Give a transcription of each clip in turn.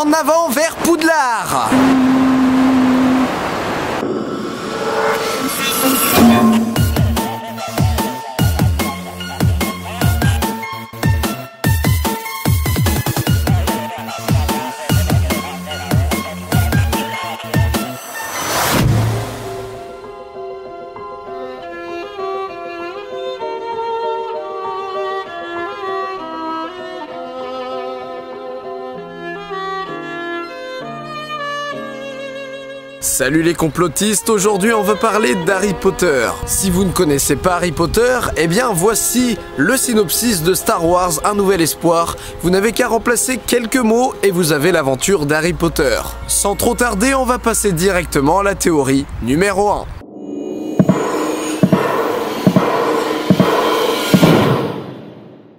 En avant vers Poudlard. Salut les complotistes, aujourd'hui on va parler d'Harry Potter. Si vous ne connaissez pas Harry Potter, eh bien voici le synopsis de Star Wars Un Nouvel Espoir. Vous n'avez qu'à remplacer quelques mots et vous avez l'aventure d'Harry Potter. Sans trop tarder, on va passer directement à la théorie numéro 1.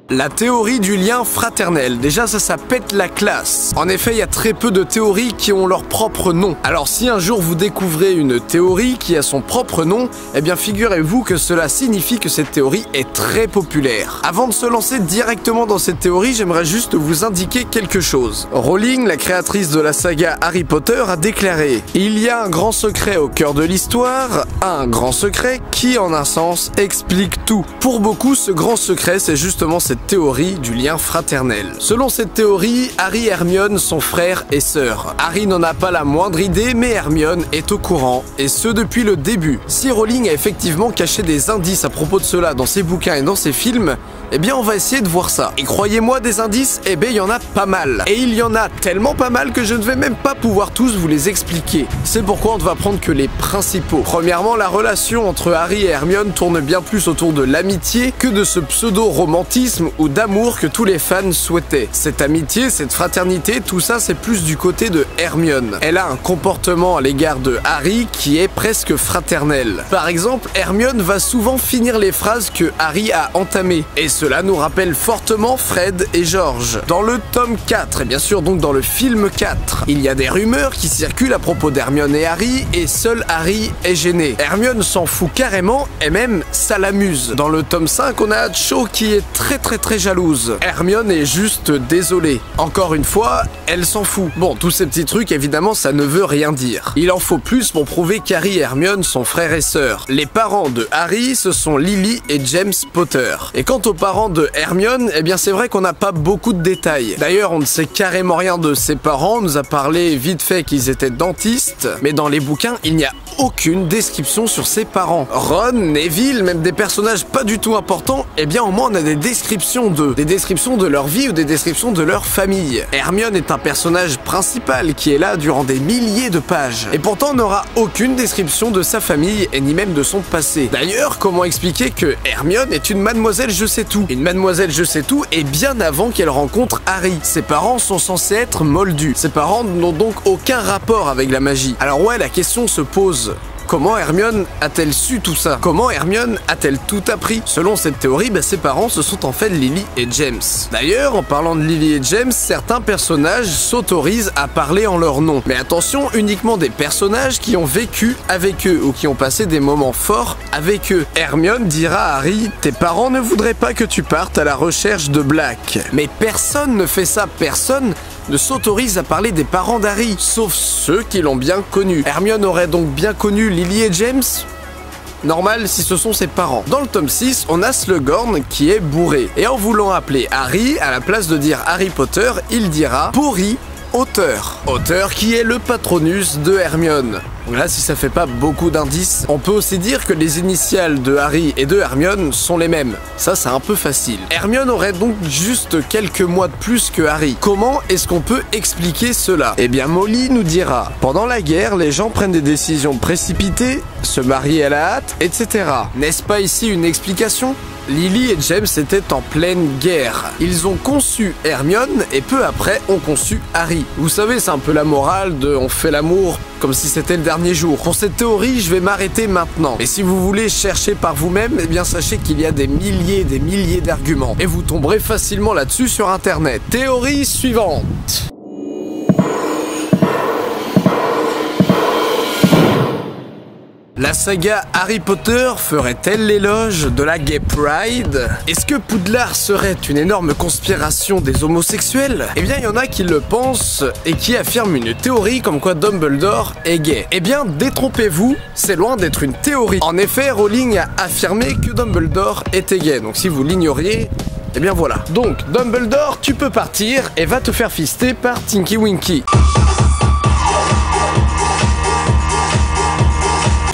La théorie du lien fraternel, déjà ça pète la classe. En effet, il y a très peu de théories qui ont leur propre nom. Alors si un jour vous découvrez une théorie qui a son propre nom, eh bien figurez-vous que cela signifie que cette théorie est très populaire. Avant de se lancer directement dans cette théorie, j'aimerais juste vous indiquer quelque chose. Rowling, la créatrice de la saga Harry Potter, a déclaré « Il y a un grand secret au cœur de l'histoire, un grand secret qui, en un sens, explique tout. » Pour beaucoup, ce grand secret, c'est justement cette théorie du lien fraternel. Selon cette théorie, Harry et Hermione sont frères et sœurs. Harry n'en a pas la moindre idée, mais Hermione est au courant, et ce depuis le début. Si Rowling a effectivement caché des indices à propos de cela dans ses bouquins et dans ses films, eh bien on va essayer de voir ça. Et croyez-moi, des indices, eh bien il y en a pas mal. Et il y en a tellement pas mal que je ne vais même pas pouvoir tous vous les expliquer. C'est pourquoi on ne va prendre que les principaux. Premièrement, la relation entre Harry et Hermione tourne bien plus autour de l'amitié que de ce pseudo-romantisme ou d'amour que tous les fans souhaitaient. Cette amitié, cette fraternité, tout ça c'est plus du côté de Hermione. Elle a un comportement à l'égard de Harry qui est presque fraternel. Par exemple, Hermione va souvent finir les phrases que Harry a entamées. Et cela nous rappelle fortement Fred et George. Dans le tome 4, et bien sûr donc dans le film 4, il y a des rumeurs qui circulent à propos d'Hermione et Harry, et seul Harry est gêné. Hermione s'en fout carrément, et même ça l'amuse. Dans le tome 5, on a Cho qui est très jalouse. Hermione est juste désolée. Encore une fois, elle s'en fout. Bon, tous ces petits trucs, évidemment, ça ne veut rien dire. Il en faut plus pour prouver qu'Harry et Hermione sont frères et sœurs. Les parents de Harry, ce sont Lily et James Potter. Et quant aux parents de Hermione, eh bien c'est vrai qu'on n'a pas beaucoup de détails. D'ailleurs, on ne sait carrément rien de ses parents. On nous a parlé vite fait qu'ils étaient dentistes, mais dans les bouquins, il n'y a aucune description sur ses parents. Ron, Neville, même des personnages pas du tout importants, eh bien au moins on a des descriptions d'eux, des descriptions de leur vie ou des descriptions de leur famille. Hermione est un personnage principal qui est là durant des milliers de pages, et pourtant on n'aura aucune description de sa famille et ni même de son passé. D'ailleurs, comment expliquer que Hermione est une mademoiselle je sais tout? Une mademoiselle je sais tout et bien avant qu'elle rencontre Harry. Ses parents sont censés être moldus. Ses parents n'ont donc aucun rapport avec la magie. Alors ouais, la question se pose. Comment Hermione a-t-elle su tout ça? Comment Hermione a-t-elle tout appris? Selon cette théorie, ses parents ce sont en fait Lily et James. D'ailleurs, en parlant de Lily et James, certains personnages s'autorisent à parler en leur nom. Mais attention, uniquement des personnages qui ont vécu avec eux ou qui ont passé des moments forts avec eux. Hermione dira à Harry « Tes parents ne voudraient pas que tu partes à la recherche de Black. » Mais personne ne fait ça, personne ne s'autorise à parler des parents d'Harry, sauf ceux qui l'ont bien connu. Hermione aurait donc bien connu Lily et James? Normal si ce sont ses parents. Dans le tome 6, on a Slughorn qui est bourré. Et en voulant appeler Harry, à la place de dire Harry Potter, il dira Pourri Auteur. Auteur qui est le patronus de Hermione. Donc là, si ça fait pas beaucoup d'indices, on peut aussi dire que les initiales de Harry et de Hermione sont les mêmes. Ça, c'est un peu facile. Hermione aurait donc juste quelques mois de plus que Harry. Comment est-ce qu'on peut expliquer cela? Eh bien, Molly nous dira « Pendant la guerre, les gens prennent des décisions précipitées, se marient à la hâte, etc. » N'est-ce pas ici une explication? Lily et James étaient en pleine guerre. Ils ont conçu Hermione et peu après ont conçu Harry. Vous savez, c'est un peu la morale de on fait l'amour comme si c'était le dernier jour. Pour cette théorie, je vais m'arrêter maintenant. Et si vous voulez chercher par vous-même, eh bien sachez qu'il y a des milliers d'arguments. Et vous tomberez facilement là-dessus sur internet. Théorie suivante. La saga Harry Potter ferait-elle l'éloge de la gay pride? Est-ce que Poudlard serait une énorme conspiration des homosexuels? Eh bien, il y en a qui le pensent et qui affirment une théorie comme quoi Dumbledore est gay. Eh bien, détrompez-vous, c'est loin d'être une théorie. En effet, Rowling a affirmé que Dumbledore était gay, donc si vous l'ignoriez, eh bien voilà. Donc, Dumbledore, tu peux partir et va te faire fister par Tinky Winky.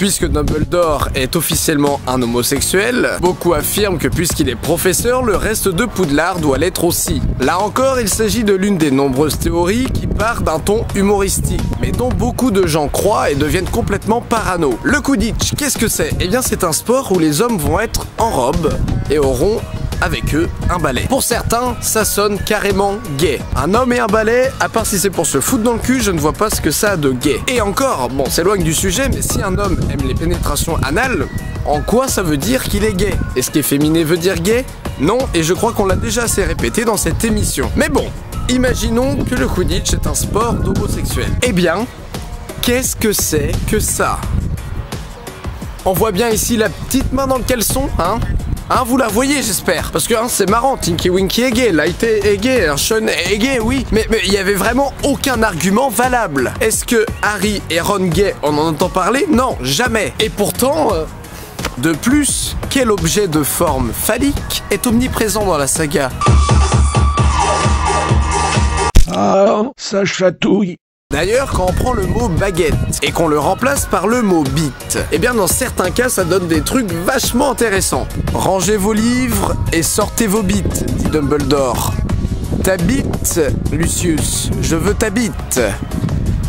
Puisque Dumbledore est officiellement un homosexuel, beaucoup affirment que puisqu'il est professeur, le reste de Poudlard doit l'être aussi. Là encore, il s'agit de l'une des nombreuses théories qui part d'un ton humoristique, mais dont beaucoup de gens croient et deviennent complètement parano. Le Quidditch, qu'est-ce que c'est? Eh bien c'est un sport où les hommes vont être en robe et auront avec eux un balai. Pour certains, ça sonne carrément gay. Un homme et un balai, à part si c'est pour se foutre dans le cul, je ne vois pas ce que ça a de gay. Et encore, bon, s'éloigne du sujet, mais si un homme aime les pénétrations anales, en quoi ça veut dire qu'il est gay? Est-ce qu'efféminé veut dire gay? Non, et je crois qu'on l'a déjà assez répété dans cette émission. Mais bon, imaginons que le Quidditch est un sport d'homosexuels. Eh bien, qu'est-ce que c'est que ça? On voit bien ici la petite main dans le caleçon, hein? Hein, vous la voyez, j'espère. Parce que hein, c'est marrant, Tinky Winky est gay, Lighté est gay, Sean est gay, oui. Mais il y avait vraiment aucun argument valable. Est-ce que Harry et Ron gay, on en entend parler? Non, jamais. Et pourtant... De plus, quel objet de forme phallique est omniprésent dans la saga? Ah, ça chatouille. D'ailleurs, quand on prend le mot baguette et qu'on le remplace par le mot bite, eh bien dans certains cas ça donne des trucs vachement intéressants. Rangez vos livres et sortez vos bites, dit Dumbledore. Ta bite, Lucius, je veux ta bite.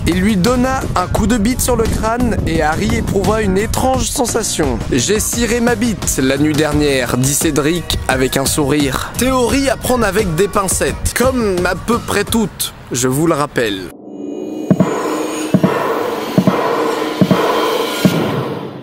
Il lui donna un coup de bite sur le crâne et Harry éprouva une étrange sensation. J'ai ciré ma bite la nuit dernière, dit Cédric avec un sourire. Théorie à prendre avec des pincettes, comme à peu près toutes, je vous le rappelle.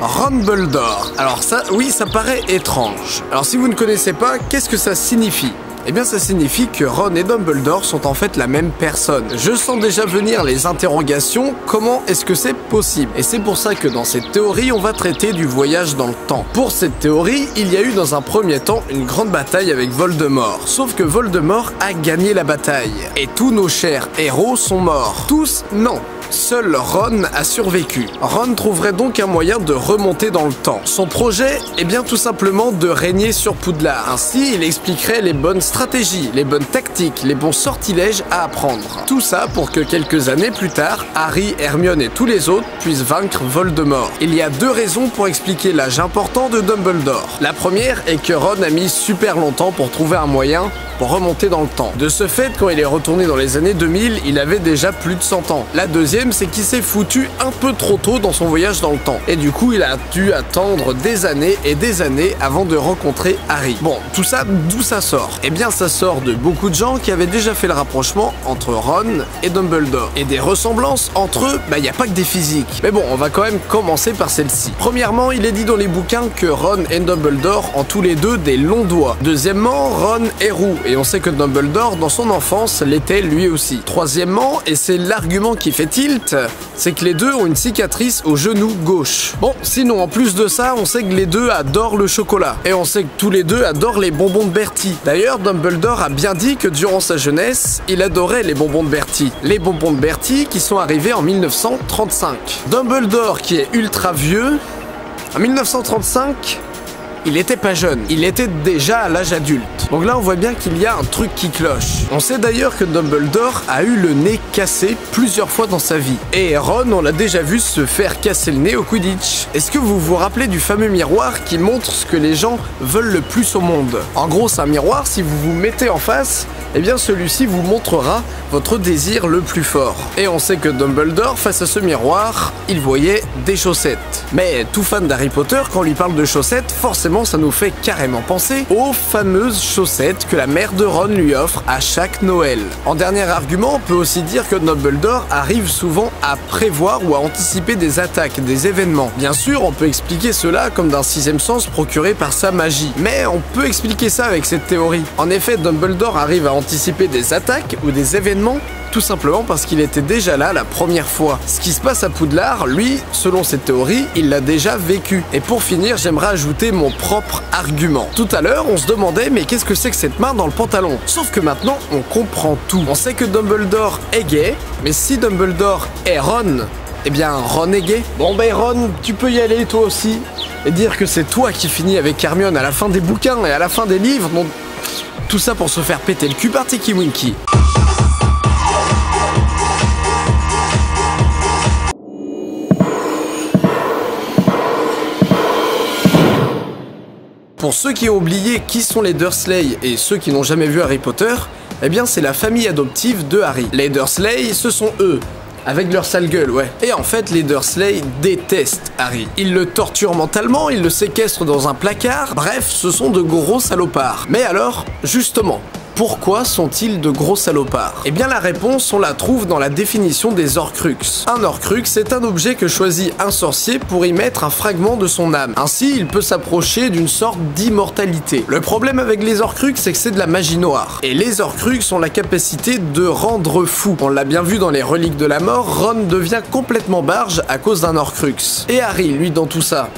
Rumbledore. Alors ça, oui, ça paraît étrange. Alors si vous ne connaissez pas, qu'est-ce que ça signifie? Eh bien ça signifie que Ron et Dumbledore sont en fait la même personne. Je sens déjà venir les interrogations, comment est-ce que c'est possible? Et c'est pour ça que dans cette théorie, on va traiter du voyage dans le temps. Pour cette théorie, il y a eu dans un premier temps une grande bataille avec Voldemort. Sauf que Voldemort a gagné la bataille. Et tous nos chers héros sont morts. Tous, non. Seul Ron a survécu. Ron trouverait donc un moyen de remonter dans le temps. Son projet est bien tout simplement de régner sur Poudlard. Ainsi, il expliquerait les bonnes stratégies, les bonnes tactiques, les bons sortilèges à apprendre. Tout ça pour que quelques années plus tard, Harry, Hermione et tous les autres puissent vaincre Voldemort. Il y a deux raisons pour expliquer l'âge important de Dumbledore. La première est que Ron a mis super longtemps pour trouver un moyen pour remonter dans le temps. De ce fait, quand il est retourné dans les années 2000, il avait déjà plus de 100 ans. La deuxième, c'est qu'il s'est foutu un peu trop tôt dans son voyage dans le temps. Et du coup, il a dû attendre des années et des années avant de rencontrer Harry. Bon, tout ça, d'où ça sort? Eh bien, ça sort de beaucoup de gens qui avaient déjà fait le rapprochement entre Ron et Dumbledore. Et des ressemblances entre eux, il n'y a pas que des physiques. Mais bon, on va quand même commencer par celle-ci. Premièrement, il est dit dans les bouquins que Ron et Dumbledore ont tous les deux des longs doigts. Deuxièmement, Ron est roux. Et on sait que Dumbledore, dans son enfance, l'était lui aussi. Troisièmement, et c'est l'argument qui fait tilt, c'est que les deux ont une cicatrice au genou gauche. Bon, sinon, en plus de ça, on sait que les deux adorent le chocolat. Et on sait que tous les deux adorent les bonbons de Bertie. D'ailleurs, Dumbledore a bien dit que durant sa jeunesse, il adorait les bonbons de Bertie. Les bonbons de Bertie qui sont arrivés en 1935. Dumbledore, qui est ultra vieux, en 1935... il était pas jeune, il était déjà à l'âge adulte. Donc là on voit bien qu'il y a un truc qui cloche. On sait d'ailleurs que Dumbledore a eu le nez cassé plusieurs fois dans sa vie. Et Ron, on l'a déjà vu se faire casser le nez au Quidditch. Est-ce que vous vous rappelez du fameux miroir qui montre ce que les gens veulent le plus au monde? En gros c'est un miroir, si vous vous mettez en face, eh bien celui-ci vous montrera votre désir le plus fort. Et on sait que Dumbledore, face à ce miroir, il voyait des chaussettes. Mais tout fan d'Harry Potter, quand on lui parle de chaussettes, forcément ça nous fait carrément penser aux fameuses chaussettes que la mère de Ron lui offre à chaque Noël. En dernier argument, on peut aussi dire que Dumbledore arrive souvent à prévoir ou à anticiper des attaques, des événements. Bien sûr, on peut expliquer cela comme d'un sixième sens procuré par sa magie. Mais on peut expliquer ça avec cette théorie. En effet, Dumbledore arrive à anticiper des attaques ou des événements Tout simplement parce qu'il était déjà là la première fois. Ce qui se passe à Poudlard, lui, selon cette théorie, il l'a déjà vécu. Et pour finir, j'aimerais ajouter mon propre argument. Tout à l'heure, on se demandait mais qu'est-ce que c'est que cette main dans le pantalon? Sauf que maintenant, on comprend tout. On sait que Dumbledore est gay, mais si Dumbledore est Ron, eh bien Ron est gay. Bon ben Ron, tu peux y aller toi aussi. Et dire que c'est toi qui finis avec Hermione à la fin des bouquins et à la fin des livres. Donc, tout ça pour se faire péter le cul par Tinky Winky. Pour ceux qui ont oublié qui sont les Dursley et ceux qui n'ont jamais vu Harry Potter, eh bien c'est la famille adoptive de Harry. Les Dursley, ce sont eux, avec leur sale gueule, ouais. Et en fait, les Dursley détestent Harry. Ils le torturent mentalement, ils le séquestrent dans un placard, bref, ce sont de gros salopards. Mais alors, justement, pourquoi sont-ils de gros salopards? Eh bien la réponse, on la trouve dans la définition des Horcruxes. Un Horcrux, c'est un objet que choisit un sorcier pour y mettre un fragment de son âme. Ainsi, il peut s'approcher d'une sorte d'immortalité. Le problème avec les Horcruxes, c'est que c'est de la magie noire. Et les Horcruxes ont la capacité de rendre fou. On l'a bien vu dans les Reliques de la Mort, Ron devient complètement barge à cause d'un Horcrux. Et Harry, lui, dans tout ça,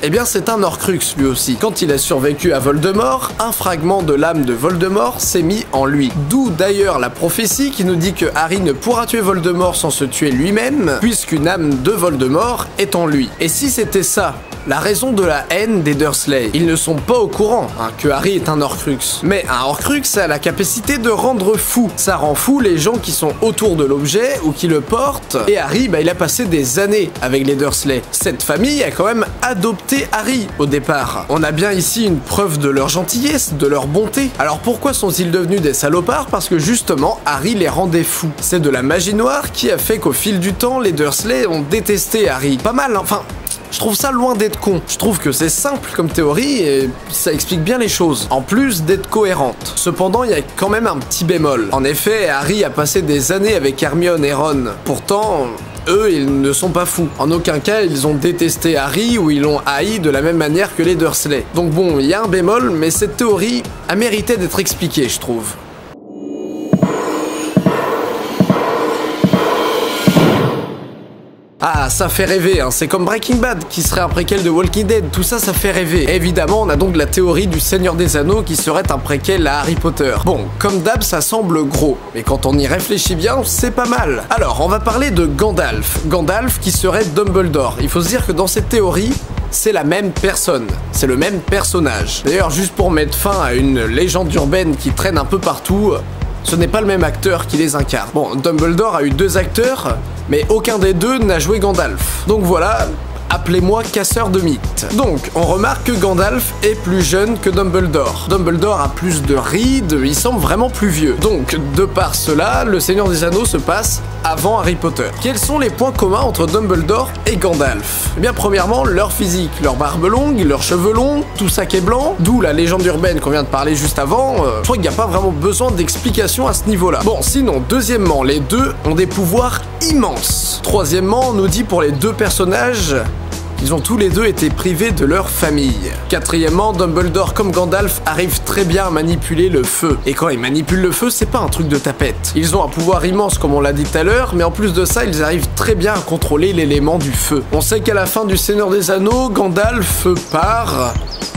eh bien c'est un Horcrux lui aussi. Quand il a survécu à Voldemort, un fragment de l'âme de Voldemort s'est mis en lui. D'où d'ailleurs la prophétie qui nous dit que Harry ne pourra tuer Voldemort sans se tuer lui-même, puisqu'une âme de Voldemort est en lui. Et si c'était ça, la raison de la haine des Dursley, ils ne sont pas au courant que Harry est un Horcrux. Mais un Horcrux a la capacité de rendre fou. Ça rend fou les gens qui sont autour de l'objet ou qui le portent. Et Harry, il a passé des années avec les Dursley. Cette famille a quand même adopté Harry au départ. On a bien ici une preuve de leur gentillesse, de leur bonté. Alors pourquoi sont-ils devenus des salopards? Parce que justement, Harry les rendait fous. C'est de la magie noire qui a fait qu'au fil du temps, les Dursley ont détesté Harry. Pas mal, hein. Enfin, je trouve ça loin d'être con. Je trouve que c'est simple comme théorie et ça explique bien les choses. En plus d'être cohérente. Cependant, il y a quand même un petit bémol. En effet, Harry a passé des années avec Hermione et Ron. Pourtant, eux, ils ne sont pas fous. En aucun cas, ils ont détesté Harry ou ils l'ont haï de la même manière que les Dursley. Donc bon, il y a un bémol, mais cette théorie a mérité d'être expliquée, je trouve. Ah, ça fait rêver, hein. C'est comme Breaking Bad, qui serait un préquel de Walking Dead, tout ça, ça fait rêver. Et évidemment, on a donc la théorie du Seigneur des Anneaux qui serait un préquel à Harry Potter. Bon, comme d'hab, ça semble gros, mais quand on y réfléchit bien, c'est pas mal. Alors, on va parler de Gandalf. Gandalf qui serait Dumbledore. Il faut se dire que dans cette théorie, c'est la même personne, c'est le même personnage. D'ailleurs, juste pour mettre fin à une légende urbaine qui traîne un peu partout, ce n'est pas le même acteur qui les incarne. Bon, Dumbledore a eu 2 acteurs, mais aucun des deux n'a joué Gandalf. Donc voilà, appelez-moi casseur de mythes. Donc, on remarque que Gandalf est plus jeune que Dumbledore. Dumbledore a plus de rides, il semble vraiment plus vieux. Donc, de par cela, le Seigneur des Anneaux se passe avant Harry Potter. Quels sont les points communs entre Dumbledore et Gandalf? Eh bien, premièrement, leur physique, leur barbe longue, leurs cheveux longs, tout ça qui est blanc, d'où la légende urbaine qu'on vient de parler juste avant. Je crois qu'il n'y a pas vraiment besoin d'explication à ce niveau-là. Bon, sinon, deuxièmement, les deux ont des pouvoirs immenses. Troisièmement, on nous dit pour les deux personnages, ils ont tous les deux été privés de leur famille. Quatrièmement, Dumbledore comme Gandalf arrivent très bien à manipuler le feu. Et quand ils manipulent le feu, c'est pas un truc de tapette. Ils ont un pouvoir immense comme on l'a dit tout à l'heure, mais en plus de ça, ils arrivent très bien à contrôler l'élément du feu. On sait qu'à la fin du Seigneur des Anneaux, Gandalf part...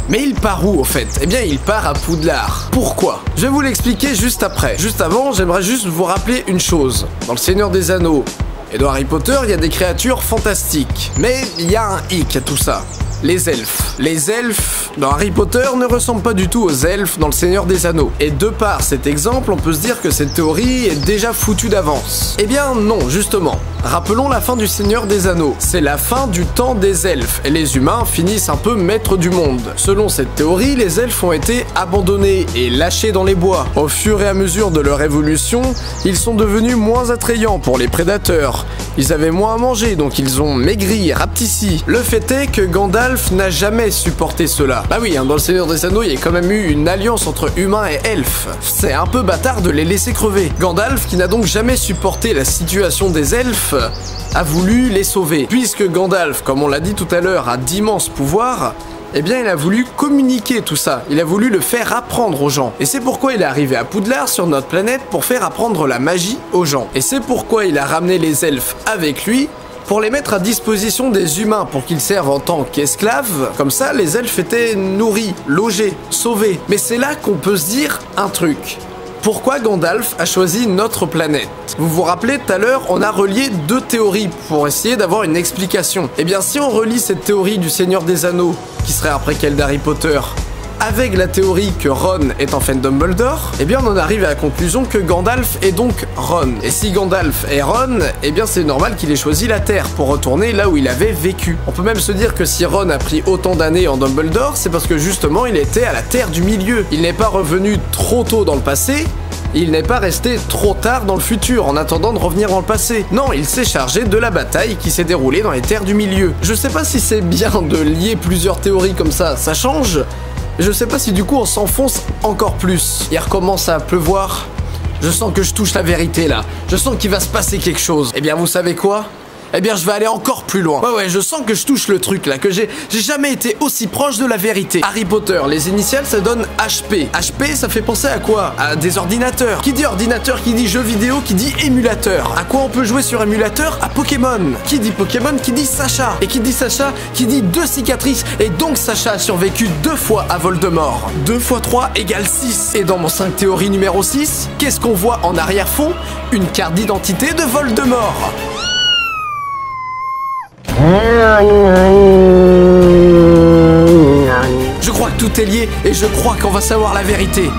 Mais il part où au fait? Eh bien il part à Poudlard. Pourquoi? Je vais vous l'expliquer juste après. Juste avant, j'aimerais juste vous rappeler une chose. Dans le Seigneur des Anneaux et dans Harry Potter, il y a des créatures fantastiques. Mais il y a un hic à tout ça. Les elfes. Les elfes dans Harry Potter ne ressemblent pas du tout aux elfes dans le Seigneur des Anneaux. Et de par cet exemple, on peut se dire que cette théorie est déjà foutue d'avance. Eh bien non, justement. Rappelons la fin du Seigneur des Anneaux. C'est la fin du temps des elfes, et les humains finissent un peu maîtres du monde. Selon cette théorie, les elfes ont été abandonnés et lâchés dans les bois. Au fur et à mesure de leur évolution, ils sont devenus moins attrayants pour les prédateurs. Ils avaient moins à manger, donc ils ont maigri, rapetissi. Le fait est que Gandalf n'a jamais supporté cela. Bah oui, dans le Seigneur des Anneaux, il y a quand même eu une alliance entre humains et elfes. C'est un peu bâtard de les laisser crever. Gandalf, qui n'a donc jamais supporté la situation des elfes, a voulu les sauver. Puisque Gandalf, comme on l'a dit tout à l'heure, a d'immenses pouvoirs, eh bien il a voulu communiquer tout ça, il a voulu le faire apprendre aux gens. Et c'est pourquoi il est arrivé à Poudlard sur notre planète pour faire apprendre la magie aux gens. Et c'est pourquoi il a ramené les elfes avec lui, pour les mettre à disposition des humains pour qu'ils servent en tant qu'esclaves. Comme ça, les elfes étaient nourris, logés, sauvés. Mais c'est là qu'on peut se dire un truc. Pourquoi Gandalf a choisi notre planète? Vous vous rappelez, tout à l'heure, on a relié deux théories pour essayer d'avoir une explication. Eh bien, si on relie cette théorie du Seigneur des Anneaux, qui serait un préquel d'Harry Potter, avec la théorie que Ron est enfin Dumbledore, eh bien on en arrive à la conclusion que Gandalf est donc Ron. Et si Gandalf est Ron, eh bien c'est normal qu'il ait choisi la Terre pour retourner là où il avait vécu. On peut même se dire que si Ron a pris autant d'années en Dumbledore, c'est parce que justement il était à la Terre du Milieu. Il n'est pas revenu trop tôt dans le passé, il n'est pas resté trop tard dans le futur en attendant de revenir dans le passé. Non, il s'est chargé de la bataille qui s'est déroulée dans les terres du milieu. Je sais pas si c'est bien de lier plusieurs théories comme ça change. Je sais pas si du coup on s'enfonce encore plus. Il recommence à pleuvoir. Je sens que je touche la vérité là. Je sens qu'il va se passer quelque chose. Eh bien vous savez quoi ? Eh bien je vais aller encore plus loin. Ouais, je sens que je touche le truc là, que j'ai jamais été aussi proche de la vérité. Harry Potter, les initiales ça donne HP. HP ça fait penser à quoi? À des ordinateurs. Qui dit ordinateur, qui dit jeu vidéo, qui dit émulateur. À quoi on peut jouer sur émulateur? À Pokémon. Qui dit Pokémon, qui dit Sacha. Et qui dit Sacha, qui dit 2 cicatrices. Et donc Sacha a survécu 2 fois à Voldemort. 2 x 3 égale 6. Et dans mon 5 théorie numéro 6, qu'est-ce qu'on voit en arrière-fond? Une carte d'identité de Voldemort. Je crois que tout est lié et je crois qu'on va savoir la vérité.